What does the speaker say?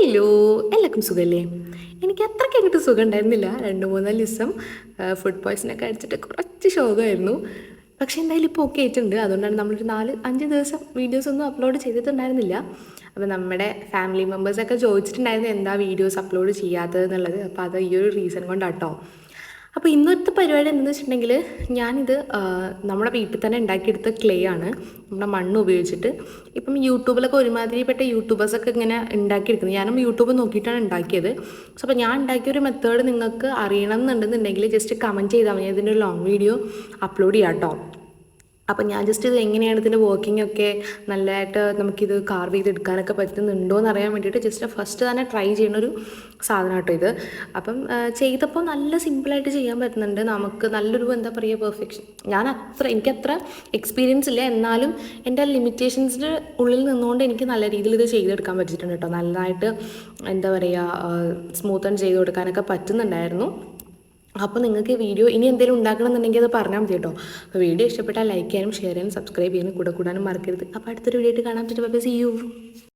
Hello, എല്ലാവർക്കും സുഖമല്ലേ? എനിക്ക് അത്രയ്ക്ക് അങ്ങോട്ട് സുഖം ഉണ്ടായിരുന്നില്ല. 2-3 ദിവസം ഫുഡ് പോയ്സണൊക്കെ അടിച്ചിട്ട് കുറച്ച് ശോകമായിരുന്നു. പക്ഷേ എന്തായാലും ഇപ്പോൾ ഓക്കെ ആയിട്ടുണ്ട്. അതുകൊണ്ടാണ് നമ്മളൊരു 4-5 ദിവസം വീഡിയോസൊന്നും അപ്ലോഡ് ചെയ്തിട്ടുണ്ടായിരുന്നില്ല. അപ്പോൾ നമ്മുടെ ഫാമിലി മെമ്പേഴ്സൊക്കെ ചോദിച്ചിട്ടുണ്ടായിരുന്നു എന്താ വീഡിയോസ് അപ്ലോഡ് ചെയ്യാത്തത് എന്നുള്ളത്. അപ്പോൾ അത് ഈ ഒരു റീസൺ കൊണ്ടാട്ടോ. അപ്പോൾ ഇന്നത്തെ പരിപാടി എന്താണെന്ന് വെച്ചിട്ടുണ്ടെങ്കിൽ ഞാനിത് നമ്മുടെ വീട്ടിൽ തന്നെ ഉണ്ടാക്കിയെടുത്ത ക്ലേ ആണ്, നമ്മുടെ മണ്ണ് ഉപയോഗിച്ചിട്ട്. ഇപ്പം യൂട്യൂബിലൊക്കെ ഒരുമാതിരിപ്പെട്ട യൂട്യൂബേഴ്സൊക്കെ ഇങ്ങനെ ഉണ്ടാക്കിയെടുക്കുന്നത്, ഞാനും യൂട്യൂബ് നോക്കിയിട്ടാണ് ഉണ്ടാക്കിയത്. സോ അപ്പോൾ ഞാൻ ഉണ്ടാക്കിയൊരു മെത്തേഡ് നിങ്ങൾക്ക് അറിയണം എന്നുണ്ടെന്നുണ്ടെങ്കിൽ ജസ്റ്റ് കമൻറ്റ് ചെയ്താൽ മതി, അതിൻ്റെ ഒരു ലോങ് വീഡിയോ അപ്ലോഡ് ചെയ്യാം കേട്ടോ. അപ്പം ഞാൻ ജസ്റ്റ് ഇത് എങ്ങനെയാണ് ഇതിൻ്റെ വർക്കിംഗ് ഒക്കെ നല്ലതായിട്ട് നമുക്കിത് കാർവ് ചെയ്തെടുക്കാനൊക്കെ പറ്റുന്നുണ്ടോ എന്ന് അറിയാൻ വേണ്ടിയിട്ട് ജസ്റ്റ് ഫസ്റ്റ് തന്നെ ട്രൈ ചെയ്യുന്നൊരു സാധനം കേട്ടോ ഇത്. അപ്പം ചെയ്തപ്പോൾ നല്ല സിമ്പിളായിട്ട് ചെയ്യാൻ പറ്റുന്നുണ്ട് നമുക്ക്. നല്ലൊരു എന്താ പറയുക പെർഫെക്ഷൻ, എനിക്കത്ര എക്സ്പീരിയൻസ് ഇല്ല, എന്നാലും എൻ്റെ ലിമിറ്റേഷൻസിൻ്റെ ഉള്ളിൽ നിന്നുകൊണ്ട് എനിക്ക് നല്ല രീതിയിൽ ഇത് ചെയ്തെടുക്കാൻ പറ്റിയിട്ടുണ്ട് കേട്ടോ. നല്ലതായിട്ട് എന്താ പറയുക സ്മൂത്ത് ആൻഡ് ചെയ്ത് കൊടുക്കാനൊക്കെ പറ്റുന്നുണ്ടായിരുന്നു. അപ്പോൾ നിങ്ങൾക്ക് വീഡിയോ ഇനി എന്തെങ്കിലും ഉണ്ടാക്കണമെന്നുണ്ടെങ്കിൽ അത് പറഞ്ഞാൽ മതി കേട്ടോ. അപ്പോൾ വീഡിയോ ഇഷ്ടപ്പെട്ടാൽ ലൈക്ക് ചെയ്യാനും ഷെയർ ചെയ്യാനും സബ്സ്ക്രൈബ് ചെയ്യാനും കൂടെ കൂടാനും മറക്കരുത്. അപ്പോൾ അടുത്തൊരു വീഡിയോ ആയിട്ട് കാണാൻ പറ്റും. Bye, see U.